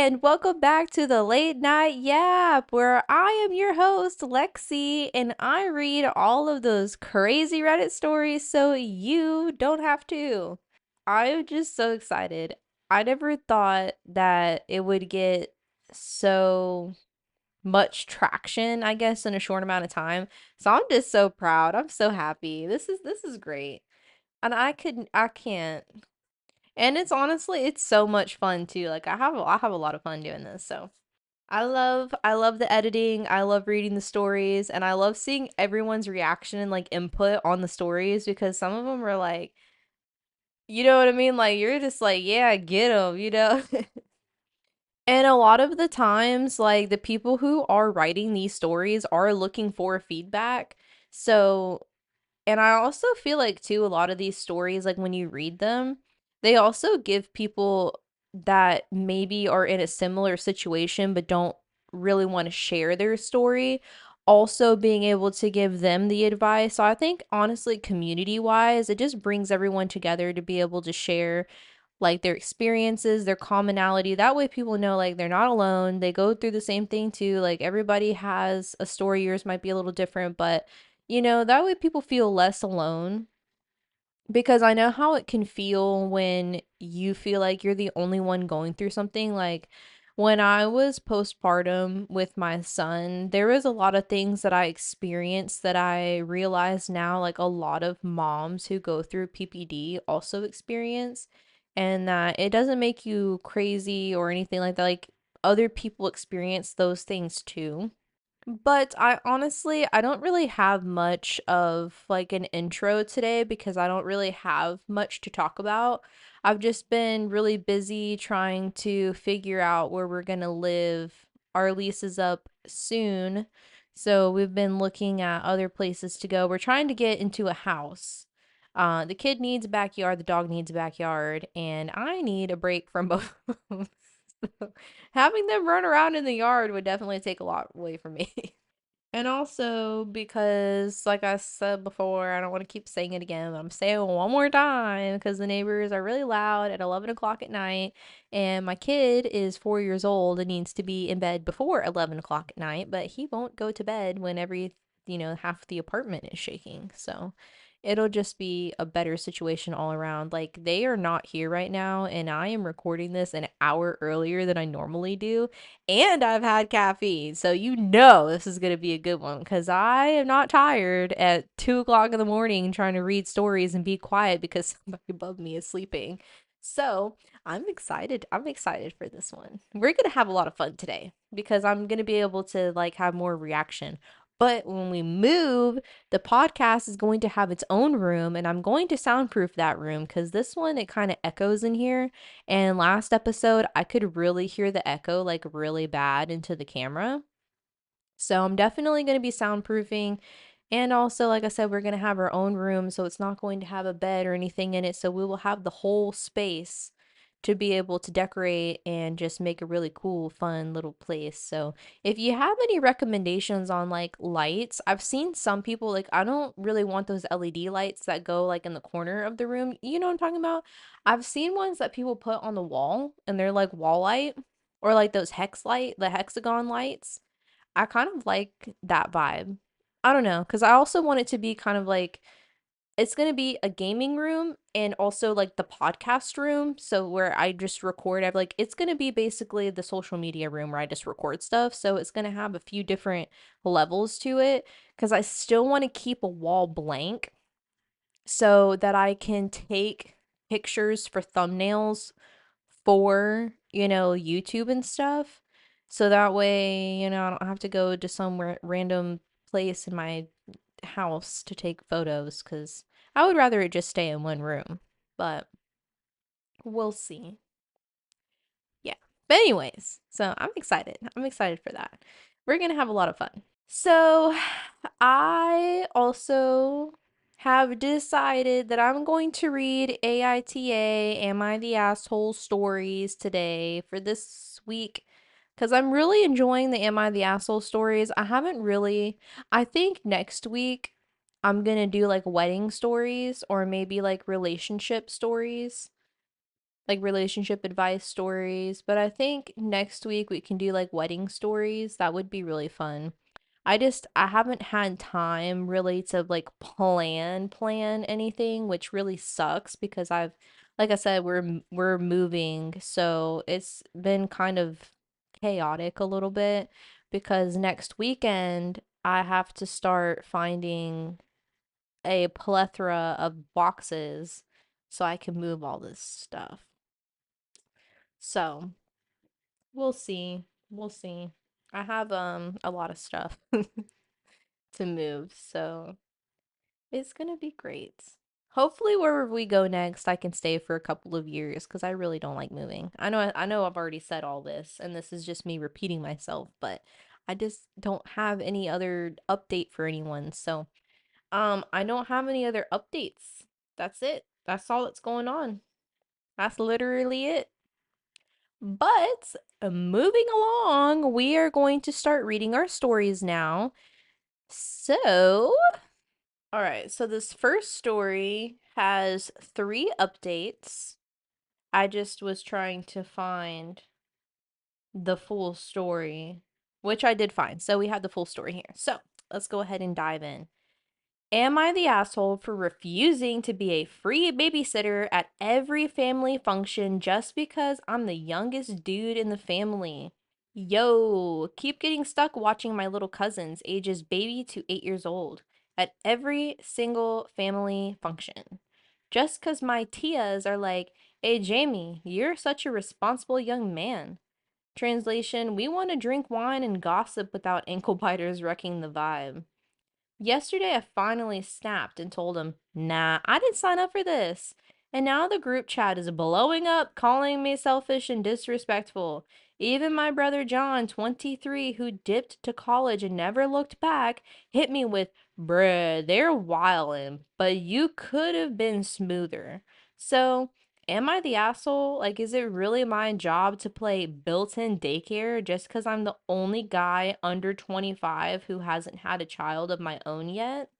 and welcome back to the Late Night Yap, where I am your host, Lexi, and I read all of those crazy Reddit stories so you don't have to. I'm just so excited. I never thought that it would get so much traction, I guess, in a short amount of time. So I'm just so proud. I'm so happy. This is great. And I can't. And it's honestly, it's so much fun too. Like I have a lot of fun doing this. So I love the editing. I love reading the stories, and I love seeing everyone's reaction and like input on the stories because some of them are like, you know what I mean? Like you're just like, yeah, get them. And a lot of the times, like the people who are writing these stories are looking for feedback. So and I also feel like too a lot of these stories, like when you read them, they also give people that maybe are in a similar situation but don't really want to share their story, also being able to give them the advice. So I think honestly, community wise, it just brings everyone together to be able to share like their experiences, their commonality. That way people know like they're not alone. They go through the same thing too. Like everybody has a story. Yours might be a little different, but that way people feel less alone because I know how it can feel when you feel like you're the only one going through something. Like when I was postpartum with my son, there was a lot of things that I experienced that I realize now, like a lot of moms who go through PPD also experience, and that it doesn't make you crazy or anything like that. Like other people experience those things too. But I don't really have much of like an intro today because I don't really have much to talk about. I've just been really busy trying to figure out where we're gonna live. Our lease is up soon, so we've been looking at other places to go. We're trying to get into a house. The kid needs a backyard, the dog needs a backyard, and I need a break from both of them. So having them run around in the yard would definitely take a lot away from me. And also because, like I said before, I don't want to keep saying it again, but I'm saying it one more time because the neighbors are really loud at 11 o'clock at night. And my kid is 4 years old and needs to be in bed before 11 o'clock at night, but he won't go to bed when half the apartment is shaking. So it'll just be a better situation all around. Like they are not here right now, and I am recording this an hour earlier than I normally do, and I've had caffeine. So this is going to be a good one because I am not tired at 2 o'clock in the morning trying to read stories and be quiet because somebody above me is sleeping. So I'm excited. I'm excited for this one. We're going to have a lot of fun today because I'm going to be able to like have more reaction. But when we move, the podcast is going to have its own room, and I'm going to soundproof that room because this one, it kind of echoes in here. And last episode, I could really hear the echo like really bad into the camera. So I'm definitely going to be soundproofing. And also, like I said, we're going to have our own room. So it's not going to have a bed or anything in it. So we will have the whole space to be able to decorate and just make a really cool, fun little place. So if you have any recommendations on like lights, I've seen some people like, I don't really want those LED lights that go like in the corner of the room. You know what I'm talking about? I've seen ones that people put on the wall and they're like wall light or like those the hexagon lights. I kind of like that vibe. I don't know, because I also want it to be kind of like it's going to be a gaming room and also like the podcast room. So where I just record, I've like it's going to be basically the social media room where I just record stuff. So it's going to have a few different levels to it because I still want to keep a wall blank so that I can take pictures for thumbnails for, YouTube and stuff. So that way, I don't have to go to somewhere random place in my house to take photos because I would rather it just stay in one room. But we'll see. Yeah. But anyways, so I'm excited. I'm excited for that. We're gonna have a lot of fun. So, I also have decided that I'm going to read AITA, Am I the Asshole stories today for this week because I'm really enjoying the Am I the Asshole stories. I think next week I'm gonna do like wedding stories or maybe like relationship stories like relationship advice stories, but I think next week we can do like wedding stories. That would be really fun. I haven't had time really to like plan anything, which really sucks because I've like I said we're moving, so it's been kind of chaotic a little bit because next weekend I have to start finding a plethora of boxes so I can move all this stuff. So, we'll see. We'll see. I have a lot of stuff to move, so it's gonna be great. Hopefully wherever we go next, I can stay for a couple of years because I really don't like moving. I know I've already said all this and this is just me repeating myself, but I just don't have any other update for anyone. So, I don't have any other updates. That's it. That's all that's going on. That's literally it. But moving along, we are going to start reading our stories now. So, all right, so this first story has three updates. I just was trying to find the full story, which I did find. So we have the full story here. So let's go ahead and dive in. Am I the asshole for refusing to be a free babysitter at every family function just because I'm the youngest dude in the family? Yo, keep getting stuck watching my little cousins, ages baby to 8 years old, at every single family function. Just because my tias are like, hey, Jamie, you're such a responsible young man. Translation, we want to drink wine and gossip without ankle biters wrecking the vibe. Yesterday, I finally snapped and told him, nah, I didn't sign up for this. And now the group chat is blowing up, calling me selfish and disrespectful. Even my brother John, 23, who dipped to college and never looked back, hit me with, bruh, they're wildin', but you could have been smoother. So, am I the asshole? Like, is it really my job to play built-in daycare just because I'm the only guy under 25 who hasn't had a child of my own yet?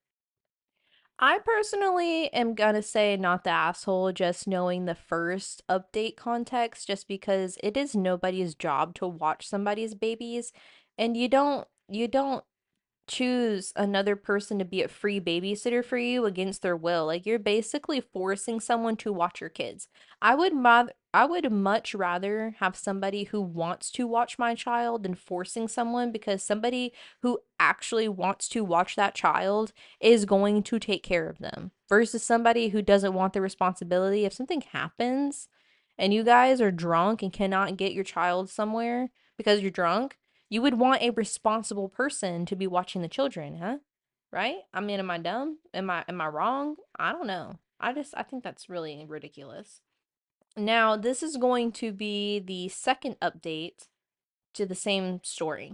I personally am gonna say not the asshole, just knowing the first update context, just because it is nobody's job to watch somebody's babies, and you don't choose another person to be a free babysitter for you against their will. Like you're basically forcing someone to watch your kids. I would much rather have somebody who wants to watch my child than forcing someone because somebody who actually wants to watch that child is going to take care of them versus somebody who doesn't want the responsibility. If something happens and you guys are drunk and cannot get your child somewhere because you're drunk, you would want a responsible person to be watching the children, huh? Right? I mean, am I dumb? Am I wrong? I don't know. I think that's really ridiculous. Now, this is going to be the second update to the same story.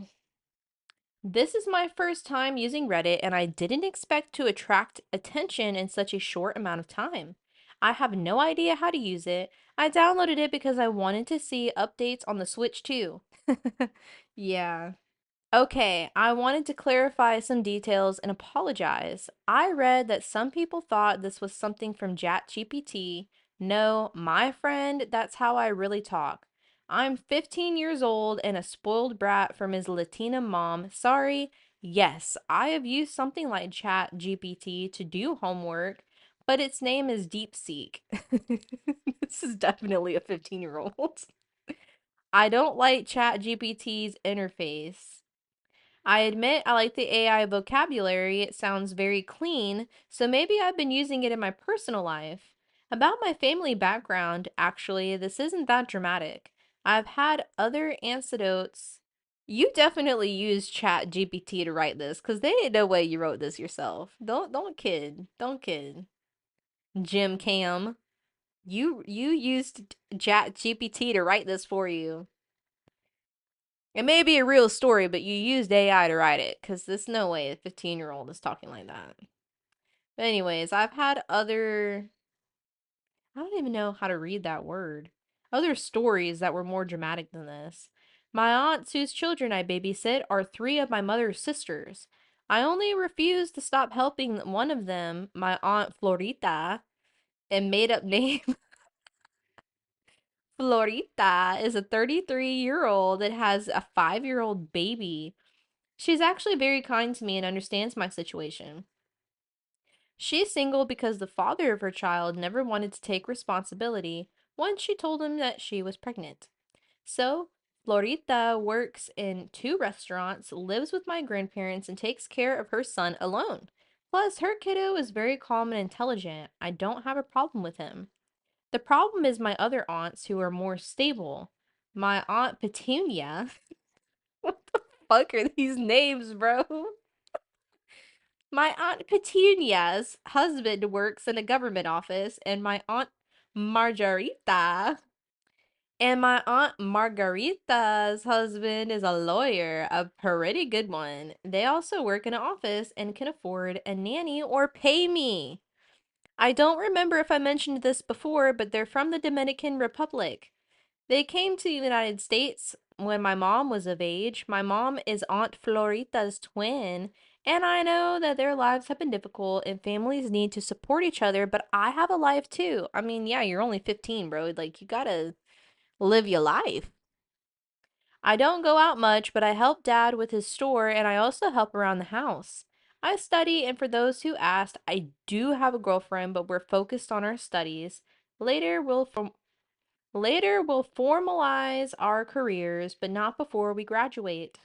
This is my first time using Reddit, and I didn't expect to attract attention in such a short amount of time. I have no idea how to use it. I downloaded it because I wanted to see updates on the Switch too. Yeah. Okay, I wanted to clarify some details and apologize. I read that some people thought this was something from ChatGPT. No, my friend, that's how I really talk. I'm 15 years old and a spoiled brat from his Latina mom. Sorry. Yes, I have used something like ChatGPT to do homework, but its name is DeepSeek. This is definitely a 15-year-old. I don't like ChatGPT's interface. I admit I like the AI vocabulary. It sounds very clean, so maybe I've been using it in my personal life. About my family background, actually, this isn't that dramatic. I've had other anecdotes. You definitely used Chat GPT to write this, because there ain't no way you wrote this yourself. Don't kid. Don't kid. Jim Cam. You used Chat GPT to write this for you. It may be a real story, but you used AI to write it, because there's no way a 15-year-old is talking like that. But anyways, I've had other, I don't even know how to read that word, other stories that were more dramatic than this. My aunts whose children I babysit are three of my mother's sisters. I only refused to stop helping one of them, my aunt Florita, and made up name Florita is a 33-year-old that has a 5-year-old baby. She's actually very kind to me and understands my situation. She's single because the father of her child never wanted to take responsibility once she told him that she was pregnant. So, Florita works in 2 restaurants, lives with my grandparents, and takes care of her son alone. Plus, her kiddo is very calm and intelligent. I don't have a problem with him. The problem is my other aunts who are more stable. My aunt Petunia. What the fuck are these names, bro? My aunt Petunia's husband works in a government office, and my aunt Margarita and my aunt Margarita's husband is a lawyer, a pretty good one. They also work in an office and can afford a nanny or pay me. I don't remember if I mentioned this before, but they're from the Dominican Republic. They came to the United States when my mom was of age. My mom is Aunt Florita's twin, and I know that their lives have been difficult and families need to support each other, but I have a life too. I mean, yeah, you're only 15, bro. Like, you gotta live your life. I don't go out much, but I help dad with his store and I also help around the house. I study, and for those who asked, I do have a girlfriend, but we're focused on our studies. Later, we'll formalize our careers, but not before we graduate.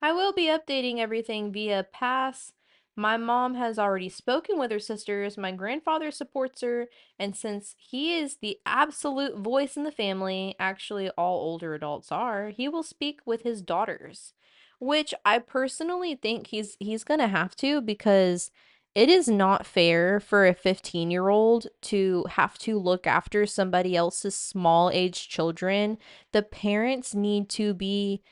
I will be updating everything via pass. My mom has already spoken with her sisters. My grandfather supports her, and since he is the absolute voice in the family, actually all older adults are, he will speak with his daughters, which I personally think he's going to have to because it is not fair for a 15-year-old to have to look after somebody else's small age children. The parents need to be,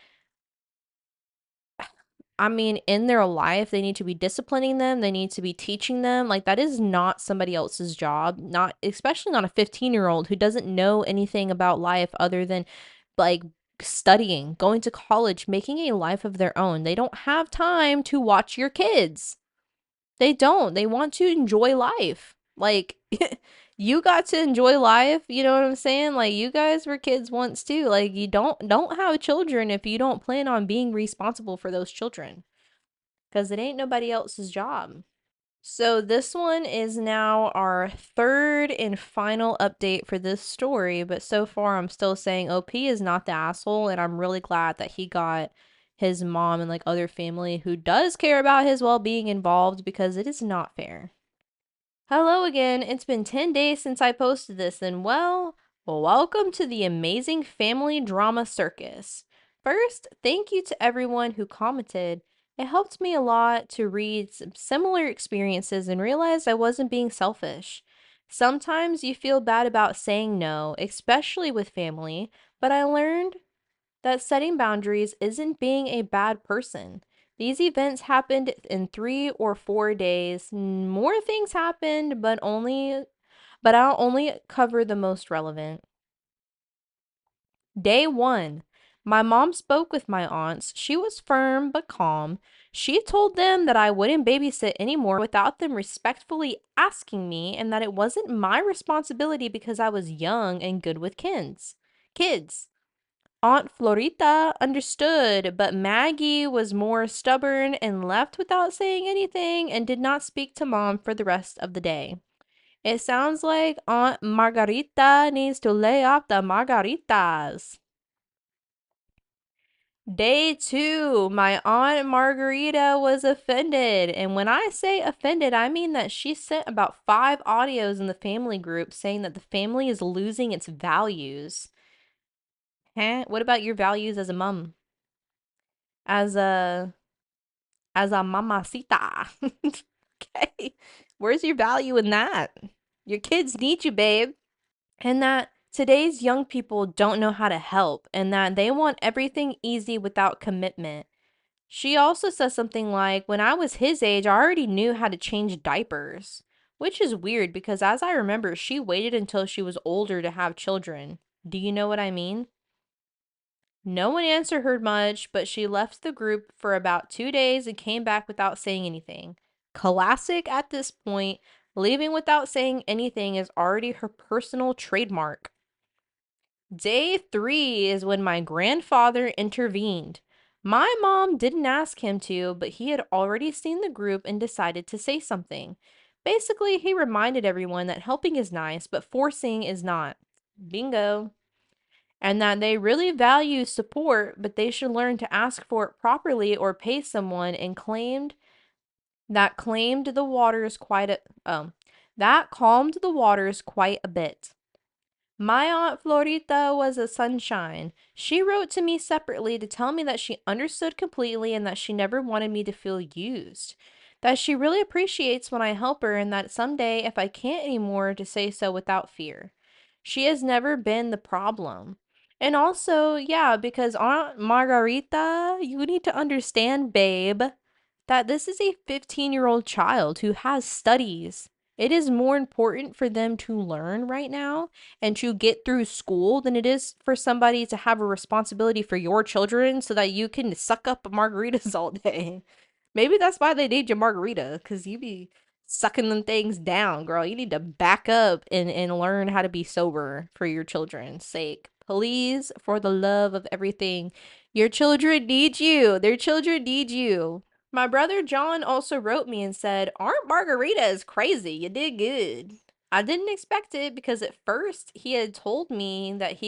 I mean, in their life, they need to be disciplining them. They need to be teaching them. Like, that is not somebody else's job. Not, especially not a 15-year-old who doesn't know anything about life other than like studying, going to college, making a life of their own. They don't have time to watch your kids. They don't. They want to enjoy life. Like, you got to enjoy life, you know what I'm saying? Like, you guys were kids once too. Like, you don't have children if you don't plan on being responsible for those children, because it ain't nobody else's job. So this one is now our third and final update for this story, but so far I'm still saying OP is not the asshole, and I'm really glad that he got his mom and like other family who does care about his well-being involved, because it is not fair. Hello again. It's been 10 days since I posted this, and well, welcome to the amazing family drama circus. First, thank you to everyone who commented. It helped me a lot to read some similar experiences and realize I wasn't being selfish. Sometimes you feel bad about saying no, especially with family, but I learned that setting boundaries isn't being a bad person. These events happened in 3 or 4 days. More things happened, but I'll only cover the most relevant. Day 1. My mom spoke with my aunts. She was firm but calm. She told them that I wouldn't babysit anymore without them respectfully asking me, and that it wasn't my responsibility because I was young and good with Kids. Aunt Florita understood, but Maggie was more stubborn and left without saying anything and did not speak to Mom for the rest of the day. It sounds like Aunt Margarita needs to lay off the margaritas. Day 2, my Aunt Margarita was offended. And when I say offended, I mean that she sent about 5 audios in the family group saying that the family is losing its values. Huh? What about your values as a mom? As a mamacita. Okay. Where's your value in that? Your kids need you, babe. And that today's young people don't know how to help, and that they want everything easy without commitment. She also says something like, when I was his age, I already knew how to change diapers. Which is weird because, as I remember, she waited until she was older to have children. Do you know what I mean? No one answered her much, but she left the group for about 2 days and came back without saying anything. Classic at this point, leaving without saying anything is already her personal trademark. Day 3 is when my grandfather intervened. My mom didn't ask him to, but he had already seen the group and decided to say something. Basically, he reminded everyone that helping is nice, but forcing is not. Bingo. And that they really value support, but they should learn to ask for it properly or pay someone, and claimed the waters quite a that calmed the waters quite a bit. My Aunt Florita was a sunshine. She wrote to me separately to tell me that she understood completely and that she never wanted me to feel used. That she really appreciates when I help her, and that someday, if I can't anymore, to say so without fear. She has never been the problem. And also, yeah, because Aunt Margarita, you need to understand, babe, that this is a 15-year-old child who has studies. It is more important for them to learn right now and to get through school than it is for somebody to have a responsibility for your children so that you can suck up margaritas all day. Maybe that's why they named you Margarita, because you be sucking them things down, girl. You need to back up and learn how to be sober for your children's sake. Please, for the love of everything. Your children need you. Their children need you. My brother John also wrote me and said, "Aren't margaritas crazy? You did good." I didn't expect it because at first he had told me that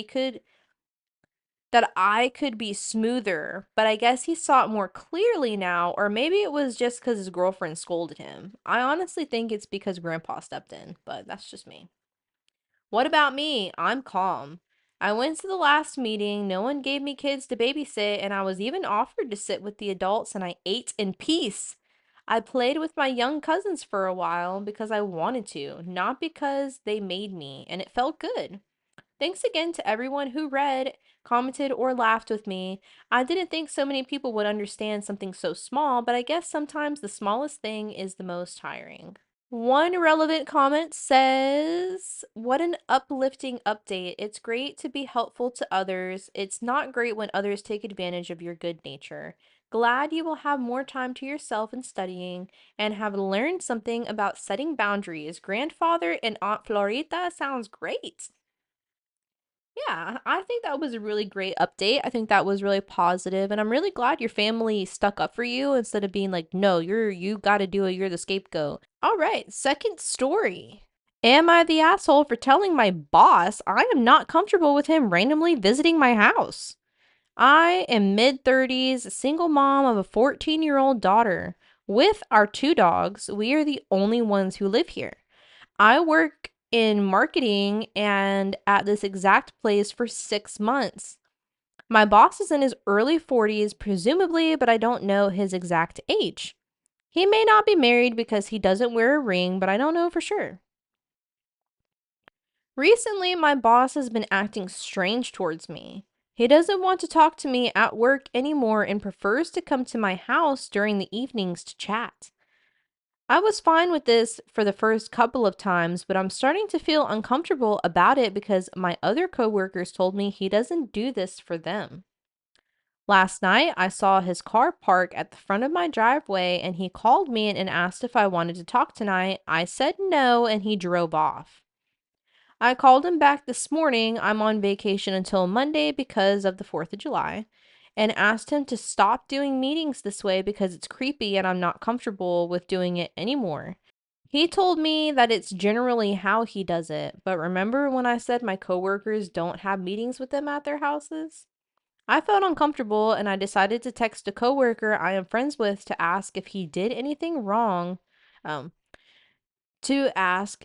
I could be smoother, but I guess he saw it more clearly now, or maybe it was just because his girlfriend scolded him. I honestly think it's because Grandpa stepped in, but that's just me. What about me? I'm calm. I went to the last meeting, no one gave me kids to babysit, and I was even offered to sit with the adults, and I ate in peace. I played with my young cousins for a while because I wanted to, not because they made me, and it felt good. Thanks again to everyone who read, commented, or laughed with me. I didn't think so many people would understand something so small, but I guess sometimes the smallest thing is the most tiring. One relevant comment says, "What an uplifting update. It's great to be helpful to others. It's not great when others take advantage of your good nature. Glad you will have more time to yourself and studying and have learned something about setting boundaries. Grandfather and Aunt Florita sounds great." Yeah, I think that was a really great update. I think that was really positive, and I'm really glad your family stuck up for you instead of being like, "No, you got to do it. You're the scapegoat." All right, second story. Am I the asshole for telling my boss I am not comfortable with him randomly visiting my house? I am mid 30s, single mom of a 14-year-old daughter. With our two dogs, we are the only ones who live here. I work in marketing and at this exact place for 6 months. My boss is in his early 40s, presumably, but I don't know his exact age. He may not be married because he doesn't wear a ring, but I don't know for sure. Recently, my boss has been acting strange towards me. He doesn't want to talk to me at work anymore and prefers to come to my house during the evenings to chat. I was fine with this for the first couple of times, but I'm starting to feel uncomfortable about it because my other coworkers told me he doesn't do this for them. Last night, I saw his car park at the front of my driveway and he called me and asked if I wanted to talk tonight. I said no and he drove off. I called him back this morning. I'm on vacation until Monday because of the 4th of July, and asked him to stop doing meetings this way because it's creepy and I'm not comfortable with doing it anymore. He told me that it's generally how he does it, but remember when I said my coworkers don't have meetings with them at their houses? I felt uncomfortable and I decided to text a coworker I am friends with to ask if he did anything wrong. Um, to ask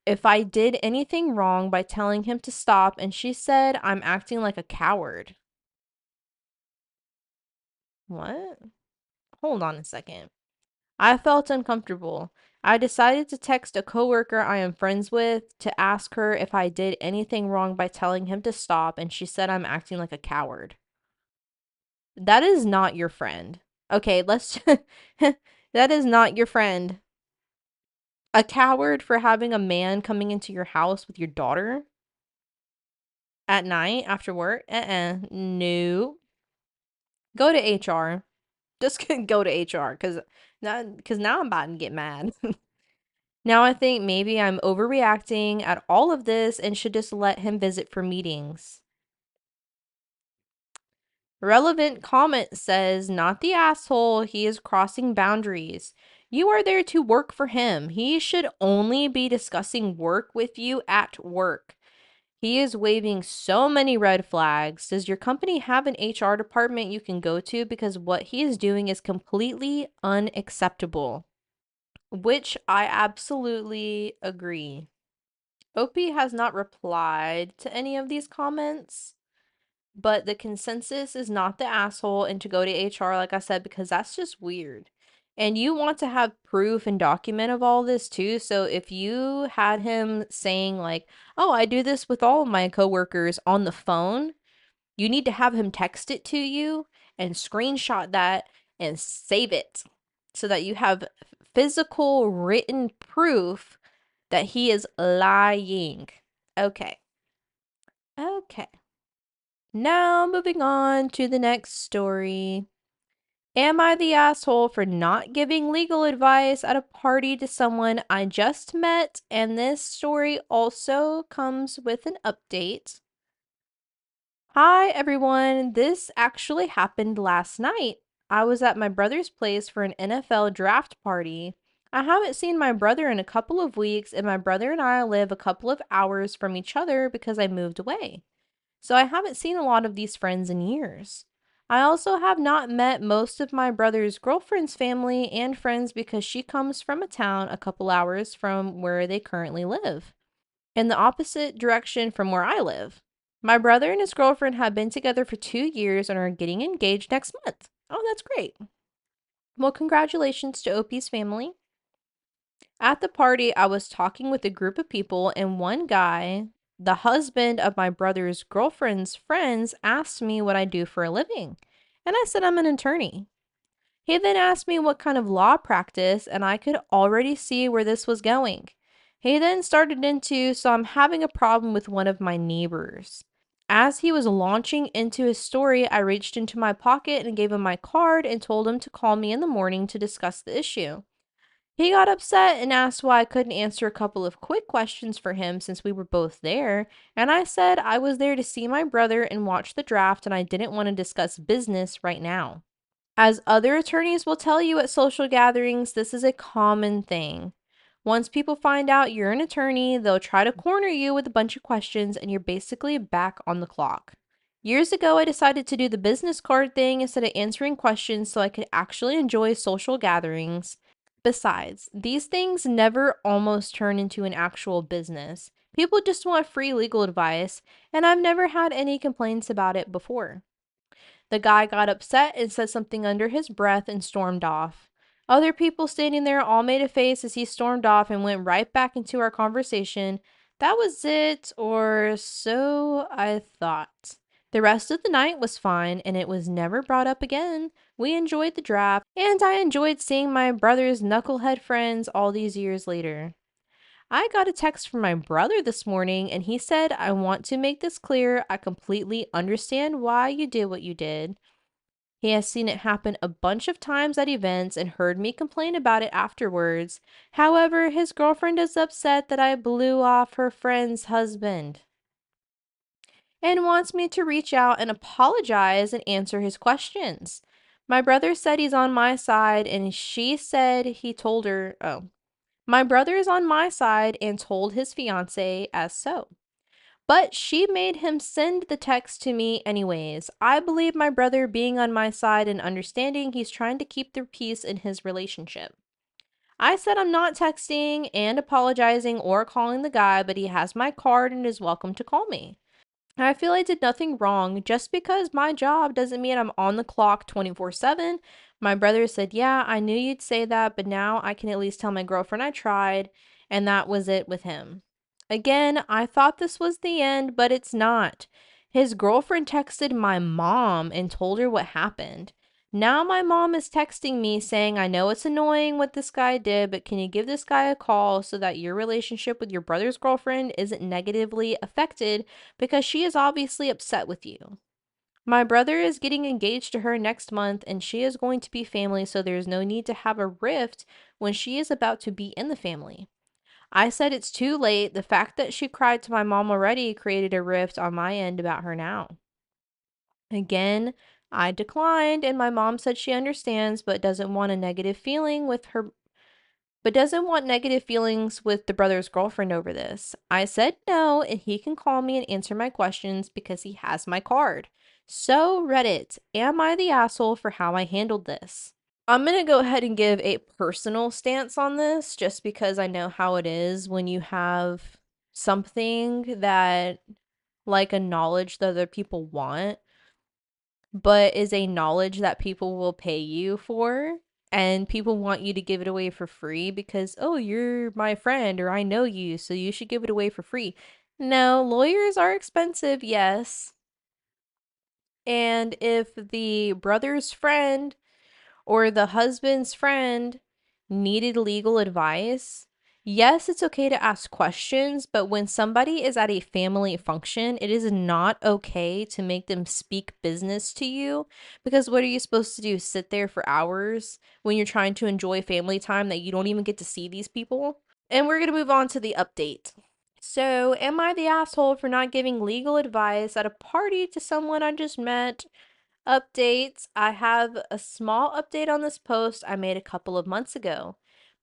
if I did anything wrong by telling him to stop, and she said I'm acting like a coward. What? Hold on a second. I felt uncomfortable. I decided to text a coworker I am friends with to ask her if I did anything wrong by telling him to stop, and she said I'm acting like a coward. That is not your friend. Okay, let's. That is not your friend. A coward for having a man coming into your house with your daughter at night after work? No. Go to HR. Just go to HR because now I'm about to get mad. Now I think maybe I'm overreacting at all of this and should just let him visit for meetings. Relevant comment says, not the asshole, he is crossing boundaries. You are there to work for him. He should only be discussing work with you at work. He is waving so many red flags. Does your company have an HR department you can go to? Because what he is doing is completely unacceptable. Which I absolutely agree. Opie has not replied to any of these comments, but the consensus is not the asshole and to go to HR, like I said, because that's just weird. And you want to have proof and document of all this too. So if you had him saying like, "Oh, I do this with all of my coworkers" on the phone, you need to have him text it to you and screenshot that and save it so that you have physical written proof that he is lying. Okay. Okay. Now, moving on to the next story. Am I the asshole for not giving legal advice at a party to someone I just met? And this story also comes with an update. Hi, everyone. This actually happened last night. I was at my brother's place for an NFL draft party. I haven't seen my brother in a couple of weeks, and my brother and I live a couple of hours from each other because I moved away. So I haven't seen a lot of these friends in years. I also have not met most of my brother's girlfriend's family and friends because she comes from a town a couple hours from where they currently live, in the opposite direction from where I live. My brother and his girlfriend have been together for 2 years and are getting engaged next month. Oh, that's great. Well, congratulations to OP's family. At the party, I was talking with a group of people, and one guy, the husband of my brother's girlfriend's friends, asked me what I do for a living. And I said I'm an attorney. He then asked me what kind of law practice, and I could already see where this was going. He then started into, so I'm having a problem with one of my neighbors. As he was launching into his story, I reached into my pocket and gave him my card and told him to call me in the morning to discuss the issue. He got upset and asked why I couldn't answer a couple of quick questions for him since we were both there, and I said I was there to see my brother and watch the draft and I didn't want to discuss business right now. As other attorneys will tell you at social gatherings, this is a common thing. Once people find out you're an attorney, they'll try to corner you with a bunch of questions and you're basically back on the clock. Years ago, I decided to do the business card thing instead of answering questions so I could actually enjoy social gatherings. Besides, these things never almost turn into an actual business. People just want free legal advice, and I've never had any complaints about it before. The guy got upset and said something under his breath and stormed off. Other people standing there all made a face as he stormed off and went right back into our conversation. That was it, or so I thought. The rest of the night was fine, and it was never brought up again. We enjoyed the draft, and I enjoyed seeing my brother's knucklehead friends all these years later. I got a text from my brother this morning, and he said, I want to make this clear. I completely understand why you did what you did. He has seen it happen a bunch of times at events and heard me complain about it afterwards. However, his girlfriend is upset that I blew off her friend's husband and wants me to reach out and apologize and answer his questions. My brother said he's on my side, and she said he told her, oh, my brother is on my side and told his fiance as so. But she made him send the text to me anyways. I believe my brother being on my side and understanding he's trying to keep the peace in his relationship. I said I'm not texting and apologizing or calling the guy, but he has my card and is welcome to call me. I feel I did nothing wrong. Just because my job doesn't mean I'm on the clock 24/7. My brother said, yeah, I knew you'd say that, but now I can at least tell my girlfriend I tried, and that was it with him. Again, I thought this was the end, but it's not. His girlfriend texted my mom and told her what happened. Now my mom is texting me saying, I know it's annoying what this guy did, but can you give this guy a call so that your relationship with your brother's girlfriend isn't negatively affected because she is obviously upset with you. My brother is getting engaged to her next month and she is going to be family, so there's no need to have a rift when she is about to be in the family. I said it's too late. The fact that she cried to my mom already created a rift on my end about her now. Again, I declined, and my mom said she understands but doesn't want negative feelings with the brother's girlfriend over this. I said no, and he can call me and answer my questions because he has my card. So, Reddit, am I the asshole for how I handled this? I'm going to go ahead and give a personal stance on this just because I know how it is when you have something that, like a knowledge that other people want, but is a knowledge that people will pay you for. And people want you to give it away for free because, oh, you're my friend or I know you, so you should give it away for free. No, lawyers are expensive, yes. And if the brother's friend or the husband's friend needed legal advice, yes, it's okay to ask questions, but when somebody is at a family function, it is not okay to make them speak business to you because what are you supposed to do? Sit there for hours when you're trying to enjoy family time that you don't even get to see these people? And we're going to move on to the update. So, am I the asshole for not giving legal advice at a party to someone I just met? Updates. I have a small update on this post I made a couple of months ago.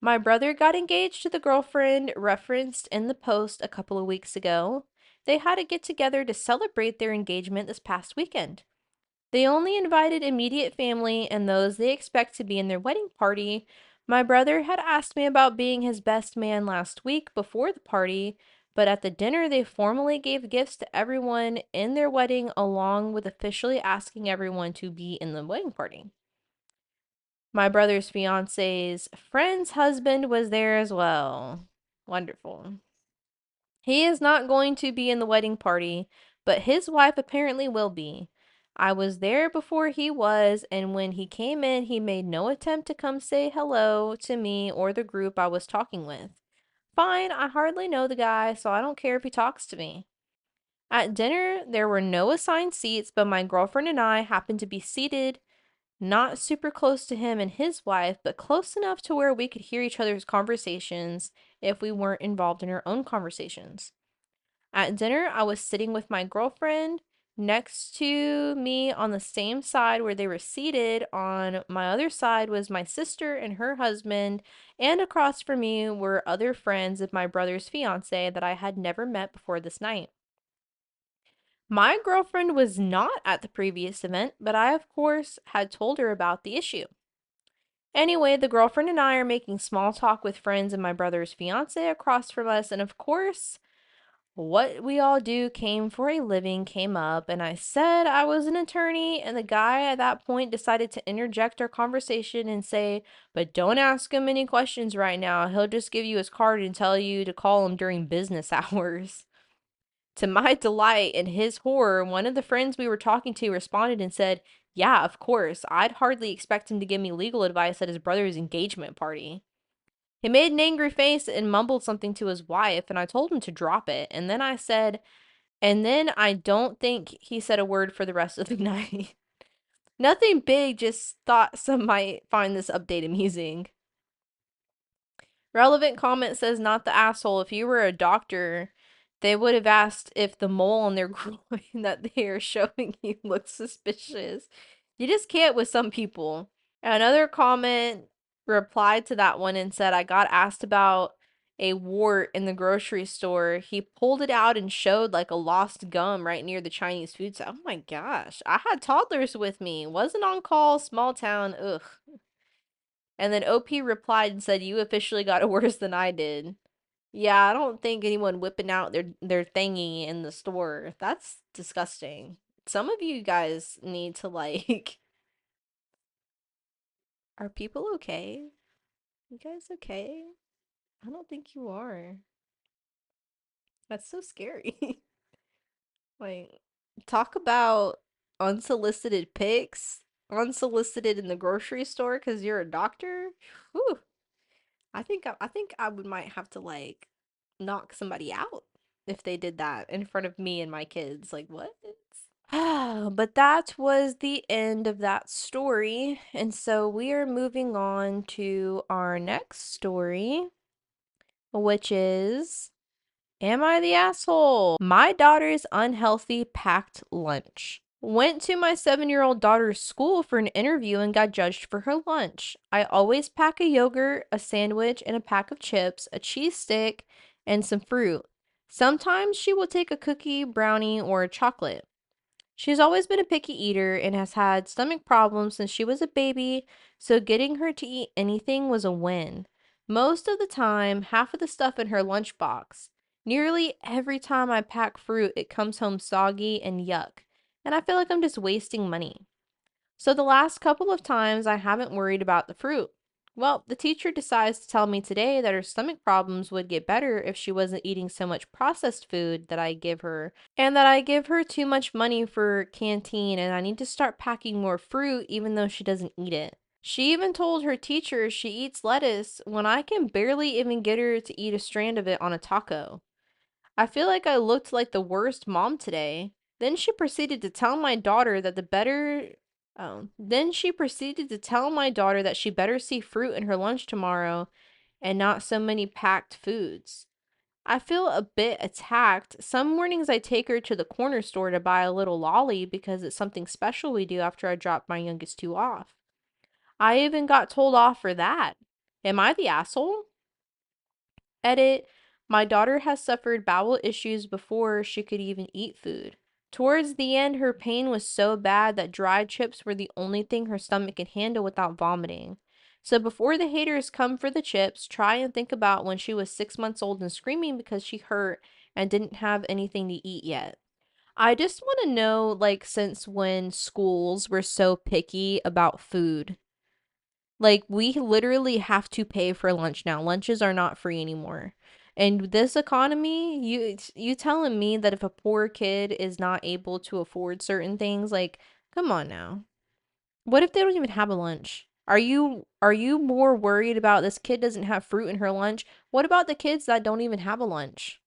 My brother got engaged to the girlfriend referenced in the post a couple of weeks ago. They had a get together to celebrate their engagement this past weekend. They only invited immediate family and those they expect to be in their wedding party. My brother had asked me about being his best man last week before the party, but at the dinner they formally gave gifts to everyone in their wedding along with officially asking everyone to be in the wedding party. My brother's fiance's friend's husband was there as well. Wonderful. He is not going to be in the wedding party, but his wife apparently will be. I was there before he was, and when he came in, he made no attempt to come say hello to me or the group I was talking with. Fine, I hardly know the guy, so I don't care if he talks to me. At dinner, there were no assigned seats, but my girlfriend and I happened to be seated not super close to him and his wife, but close enough to where we could hear each other's conversations if we weren't involved in our own conversations. At dinner, I was sitting with my girlfriend. Next to me on the same side where they were seated, on my other side was my sister and her husband, and across from me were other friends of my brother's fiance that I had never met before this night. My girlfriend was not at the previous event, but I, of course, had told her about the issue. Anyway, the girlfriend and I are making small talk with friends and my brother's fiance across from us, and of course, what we all do came for a living came up, and I said I was an attorney, and the guy at that point decided to interject our conversation and say, but don't ask him any questions right now. He'll just give you his card and tell you to call him during business hours. To my delight and his horror, one of the friends we were talking to responded and said, yeah, of course. I'd hardly expect him to give me legal advice at his brother's engagement party. He made an angry face and mumbled something to his wife, and I told him to drop it. And then I don't think he said a word for the rest of the night. Nothing big, just thought some might find this update amusing. Relevant comment says, not the asshole. If you were a doctor, they would have asked if the mole on their groin that they are showing you looks suspicious. You just can't with some people. Another comment replied to that one and said, I got asked about a wart in the grocery store. He pulled it out and showed like a lost gum right near the Chinese food side. Oh my gosh. I had toddlers with me. Wasn't on call, small town. Ugh. And then OP replied and said, you officially got it worse than I did. Yeah, I don't think anyone whipping out their thingy in the store. That's disgusting. Some of you guys need to like are people okay? You guys okay? I don't think you are. That's so scary. Like, talk about unsolicited pics, unsolicited in the grocery store because you're a doctor. Whew. I think I would might have to like knock somebody out if they did that in front of me and my kids. Like, what? But that was the end of that story. And so we are moving on to our next story, which is, am I the asshole? My daughter's unhealthy packed lunch. Went to my 7-year-old daughter's school for an interview and got judged for her lunch. I always pack a yogurt, a sandwich, and a pack of chips, a cheese stick, and some fruit. Sometimes she will take a cookie, brownie, or a chocolate. She's always been a picky eater and has had stomach problems since she was a baby, so getting her to eat anything was a win. Most of the time, half of the stuff in her lunchbox. Nearly every time I pack fruit, it comes home soggy and yuck, and I feel like I'm just wasting money. So the last couple of times, I haven't worried about the fruit. Well, the teacher decides to tell me today that her stomach problems would get better if she wasn't eating so much processed food that I give her, and that I give her too much money for canteen and I need to start packing more fruit even though she doesn't eat it. She even told her teacher she eats lettuce when I can barely even get her to eat a strand of it on a taco. I feel like I looked like the worst mom today. Then she proceeded to tell my daughter that the better then she proceeded to tell my daughter that she better see fruit in her lunch tomorrow and not so many packed foods. I feel a bit attacked. Some mornings I take her to the corner store to buy a little lolly because it's something special we do after I drop my youngest two off. I even got told off for that. Am I the asshole? Edit. My daughter has suffered bowel issues before she could even eat food. Towards the end, her pain was so bad that dry chips were the only thing her stomach could handle without vomiting. So before the haters come for the chips, try and think about when she was 6 months old and screaming because she hurt and didn't have anything to eat yet. I just want to know, like, since when schools were so picky about food. Like, we literally have to pay for lunch now. Lunches are not free anymore. And this economy, you telling me that if a poor kid is not able to afford certain things, like, come on now. What if they don't even have a lunch? Are you more worried about this kid doesn't have fruit in her lunch? What about the kids that don't even have a lunch?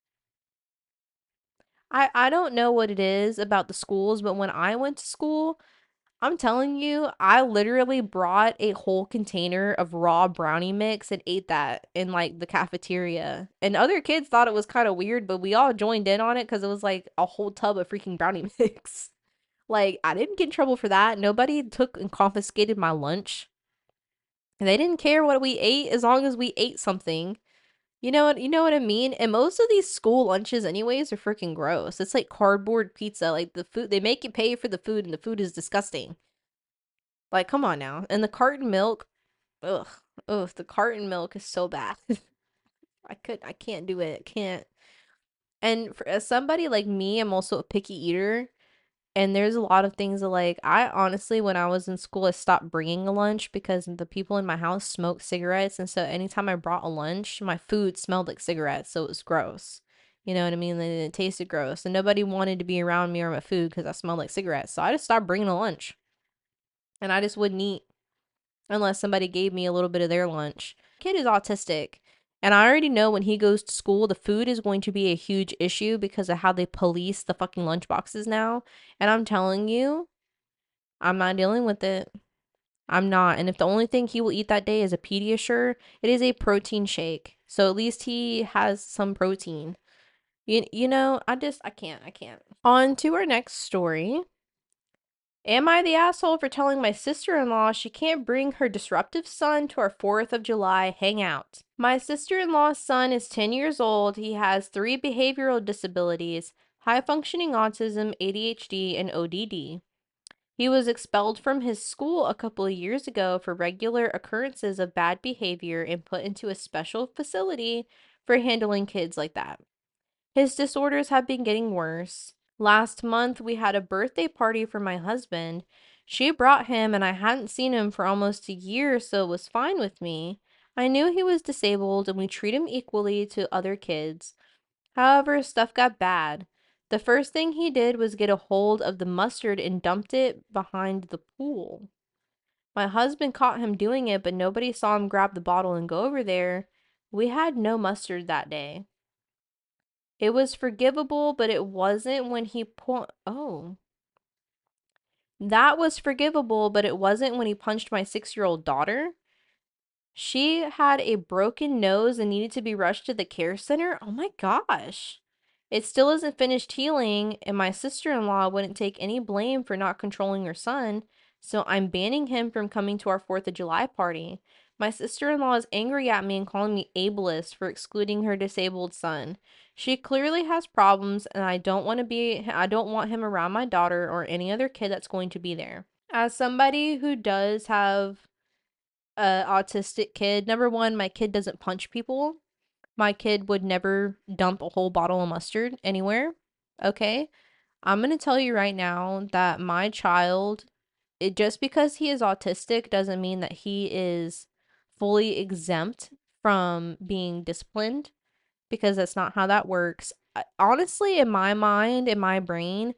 I don't know what it is about the schools, but when I went to school, I'm telling you, I literally brought a whole container of raw brownie mix and ate that in like the cafeteria. And other kids thought it was kind of weird, but we all joined in on it because it was like a whole tub of freaking brownie mix. Like, I didn't get in trouble for that. Nobody took and confiscated my lunch. They didn't care what we ate as long as we ate something. You know what I mean? And most of these school lunches anyways are freaking gross. It's like cardboard pizza. Like the food, they make you pay for the food and the food is disgusting. Like, come on now. And the carton milk, ugh, ugh, the carton milk is so bad. I can't do it. Can't. And for as somebody like me, I'm also a picky eater. And there's a lot of things that, like, I honestly, when I was in school, I stopped bringing a lunch because the people in my house smoked cigarettes. And so anytime I brought a lunch, my food smelled like cigarettes. So it was gross. You know what I mean? And it tasted gross. And nobody wanted to be around me or my food because I smelled like cigarettes. So I just stopped bringing a lunch. And I just wouldn't eat unless somebody gave me a little bit of their lunch. Kid is autistic, and I already know when he goes to school, the food is going to be a huge issue because of how they police the fucking lunch boxes now. And I'm telling you, I'm not dealing with it. I'm not. And if the only thing he will eat that day is a Pediasure, it is a protein shake. So at least he has some protein. I can't. On to our next story. Am I the asshole for telling my sister-in-law she can't bring her disruptive son to our 4th of July hangout? My sister-in-law's son is 10 years old. He has 3 behavioral disabilities: high-functioning autism, ADHD, and ODD. He was expelled from his school a couple of years ago for regular occurrences of bad behavior and put into a special facility for handling kids like that. His disorders have been getting worse. Last month, we had a birthday party for my husband. She brought him, and I hadn't seen him for almost a year, so it was fine with me. I knew he was disabled, and we treat him equally to other kids. However, stuff got bad. The first thing he did was get a hold of the mustard and dumped it behind the pool. My husband caught him doing it, but nobody saw him grab the bottle and go over there. We had no mustard that day. It was forgivable, but it wasn't when he oh. That was forgivable, but it wasn't when he punched my 6-year-old daughter. She had a broken nose and needed to be rushed to the care center. Oh my gosh. It still isn't finished healing, and my sister-in-law wouldn't take any blame for not controlling her son, so I'm banning him from coming to our 4th of July party. My sister-in-law is angry at me and calling me ableist for excluding her disabled son. She clearly has problems, and I don't want him around my daughter or any other kid that's going to be there. As somebody who does have a autistic kid, number one, my kid doesn't punch people. My kid would never dump a whole bottle of mustard anywhere. Okay? I'm going to tell you right now that my child, just because he is autistic doesn't mean that he is fully exempt from being disciplined, because that's not how that works. Honestly, in my mind, in my brain,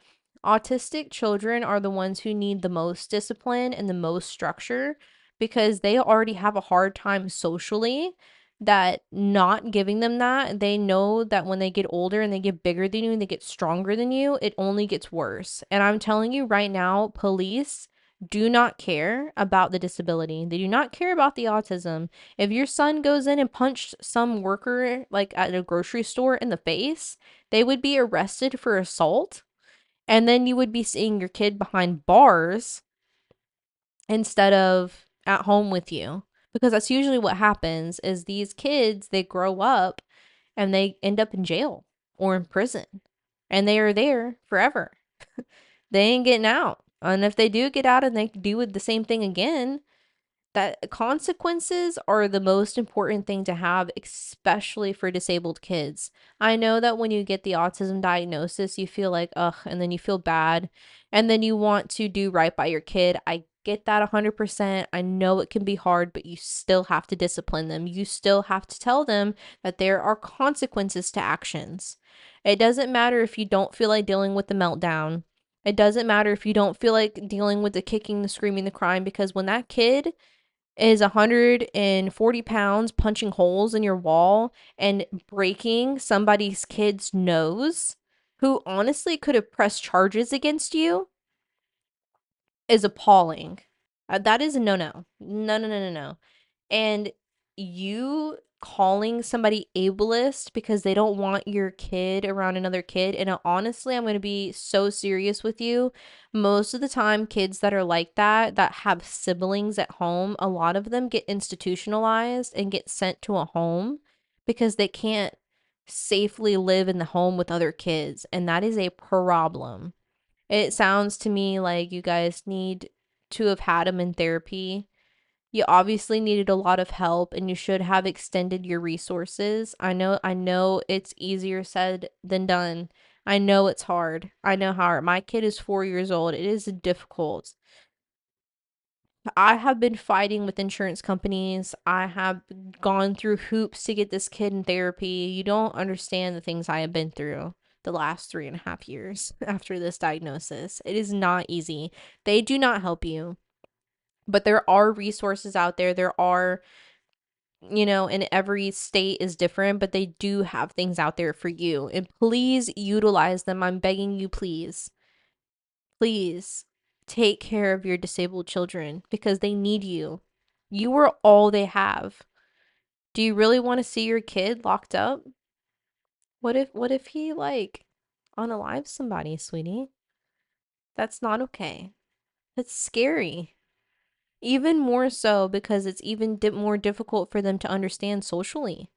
autistic children are the ones who need the most discipline and the most structure, because they already have a hard time socially. That not giving them that, they know that when they get older and they get bigger than you and they get stronger than you, it only gets worse. And I'm telling you right now, police do not care about the disability. They do not care about the autism. If your son goes in and punched some worker like at a grocery store in the face, they would be arrested for assault, and then you would be seeing your kid behind bars instead of at home with you, because that's usually what happens. Is these kids, they grow up and they end up in jail or in prison, and they are there forever. They ain't getting out. And if they do get out and they do the same thing again, that consequences are the most important thing to have, especially for disabled kids. I know that when you get the autism diagnosis, you feel like, ugh, and then you feel bad, and then you want to do right by your kid. I get that 100%. I know it can be hard, but you still have to discipline them. You still have to tell them that there are consequences to actions. It doesn't matter if you don't feel like dealing with the meltdown. It doesn't matter if you don't feel like dealing with the kicking, the screaming, the crying, because when that kid is 140 pounds punching holes in your wall and breaking somebody's kid's nose, who honestly could have pressed charges against you, is appalling. That is a no-no. No, no, no, no, no. And you calling somebody ableist because they don't want your kid around another kid, and honestly, I'm going to be so serious with you. Most of the time, kids that are like that have siblings at home, a lot of them get institutionalized and get sent to a home because they can't safely live in the home with other kids, and that is a problem. It sounds to me like you guys need to have had them in therapy. You obviously needed a lot of help, and you should have extended your resources. I know it's easier said than done. I know it's hard. I know how hard. My kid is 4 years old. It is difficult. I have been fighting with insurance companies. I have gone through hoops to get this kid in therapy. You don't understand the things I have been through the last 3.5 years after this diagnosis. It is not easy. They do not help you, but there are resources out there. There are, and every state is different, but they do have things out there for you. And please utilize them. I'm begging you, please. Please take care of your disabled children because they need you. You are all they have. Do you really want to see your kid locked up? What if he like unalives somebody, sweetie? That's not okay. That's scary. Even more so because it's even more difficult for them to understand socially.